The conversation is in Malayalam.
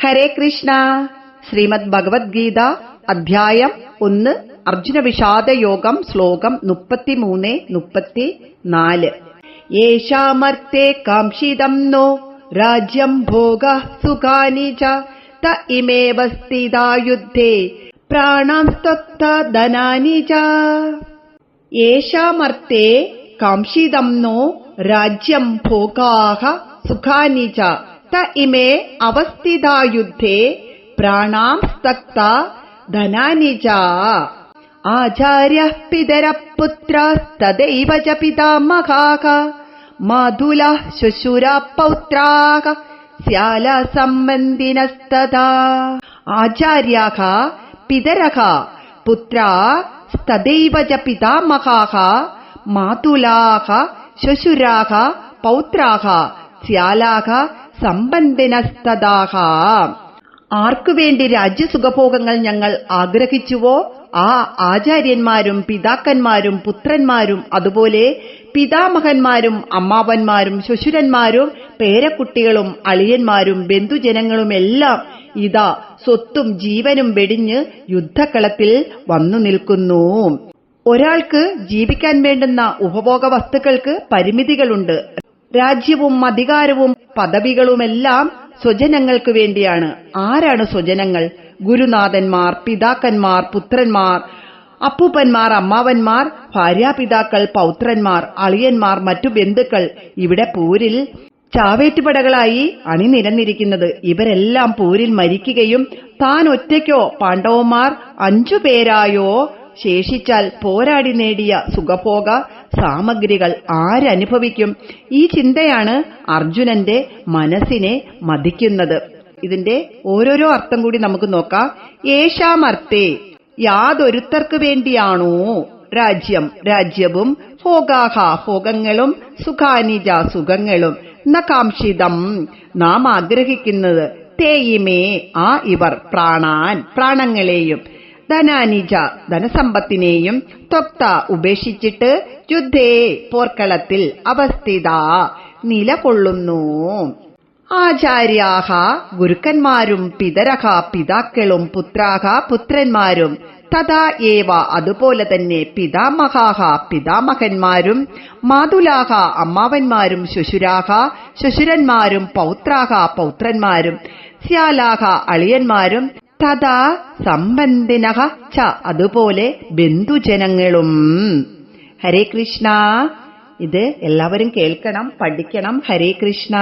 ഹരേ കൃഷ്ണ. ശ്രീമദ് ഭഗവത്ഗീത അധ്യായം 1 അർജുന വിഷാദയോഗം ശ്ലോകം 33-34. യേഷാമർത്തേ കാംക്ഷിതം നോ രാജ്യം ഭോഗഃ സുഖാനി ച ത ഇമേവ സ്ഥിതാ യുദ്ധേ പ്രാണാംസ്ത്യക്ത്വാ ധനാനി ച. യേഷാമർത്തേ കാംക്ഷിതം നോ രാജ്യം ഭോഗാഃ സുഖാനി ച ത ഇമേ അവസ്ഥിതാ യുദ്ധേ പ്രാണാംസ്ത്യക്ത്വാ ധനാനി ച. ആചാര്യഃ പിതരഃ പുത്രാസ്തദൈവ ച പിതാമഹാഃ മാതുലഃ ശ്വശുരഃ പൗത്രാഃ സ്യാലാ സംബന്ധിനസ്തഥാ. ആചാര്യാഃ പിതരഃ പുത്രാസ്തദൈവ ച പിതാമഹാഃ മാതുലാഃ ശ്വശുരാഃ പൗത്രാഃ സ്യാലാഃ സംബന്ധിനസ്തഥാ. ആർക്കുവേണ്ടി രാജ്യസുഖഭോഗങ്ങൾ ഞങ്ങൾ ആഗ്രഹിച്ചുവോ ആ ആചാര്യന്മാരും പിതാക്കന്മാരും പുത്രന്മാരും അതുപോലെ പിതാമഹന്മാരും അമ്മാവന്മാരും ശ്വശുരന്മാരും പേരക്കുട്ടികളും അളിയന്മാരും ബന്ധുജനങ്ങളുമെല്ലാം ഇതാ സ്വത്തും ജീവനും വെടിഞ്ഞ് യുദ്ധക്കളത്തിൽ വന്നു നിൽക്കുന്നു. ഒരാൾക്ക് ജീവിക്കാൻ വേണ്ടുന്ന ഉപഭോഗ വസ്തുക്കൾക്ക് പരിമിതികളുണ്ട്. രാജ്യവും അധികാരവും പദവികളുമെല്ലാം സ്വജനങ്ങൾക്ക് വേണ്ടിയാണ്. ആരാണ് സ്വജനങ്ങൾ? ഗുരുനാഥന്മാർ, പിതാക്കന്മാർ, പുത്രന്മാർ, അപ്പൂപ്പന്മാർ, അമ്മാവന്മാർ, ഭാര്യാപിതാക്കൾ, പൗത്രന്മാർ, അളിയന്മാർ, മറ്റു ബന്ധുക്കൾ. ഇവിടെ പൂരിൽ ചാവേറ്റുപടകളായി അണിനിരന്നിരിക്കുന്നത്. ഇവരെല്ലാം പൂരിൽ മരിക്കുകയും താൻ ഒറ്റയ്ക്കോ പാണ്ഡവന്മാർ 5 പേരായോ ശേഷിച്ചാൽ പോരാടി നേടിയ സുഖഭോഗ സാമഗ്രികൾ ആരനുഭവിക്കും? ഈ ചിന്തയാണ് അർജുനന്റെ മനസ്സിനെ മഥിക്കുന്നത്. ഇതിന്റെ ഓരോരോ അർത്ഥം കൂടി നമുക്ക് നോക്കാം. യേഷാമർത്തേ യാതൊരുത്തർക്ക് വേണ്ടിയാണോ രാജ്യം രാജ്യവും ഭോഗാഹ ഭോഗങ്ങളും സുഖാനിജ സുഖങ്ങളും ന കാംക്ഷിതം നാം ആഗ്രഹിക്കുന്നത് തേയിമേ ആ ഇവർ പ്രാണാൻ പ്രാണങ്ങളെയും ധനാനിജ ധനസമ്പത്തിനെയും ത്വക്ത ഉപേക്ഷിച്ചിട്ട് യുദ്ധേ പോർക്കളത്തിൽ അവസ്ഥിത നിലകൊള്ളുന്നു. ആചാര്യാഹ ഗുരുക്കന്മാരും പിതരഹ പിതാക്കളും പുത്രാഹ പുത്രന്മാരും തഥാ ഏവ അതുപോലെ തന്നെ പിതാമഹാഹ പിതാമഹന്മാരും മാതുലാഹ അമ്മാവന്മാരും ശ്വശുരാഹ ശ്വശുരന്മാരും പൗത്രാഹ പൗത്രന്മാരും സ്യാലാഹ അളിയന്മാരും തഥാ സംബന്ധിനഃ ച അതുപോലെ ബന്ധുജനങ്ങളും. ഹരേ കൃഷ്ണ. ഇത് എല്ലാവരും കേൾക്കണം, പഠിക്കണം. ഹരേ കൃഷ്ണ.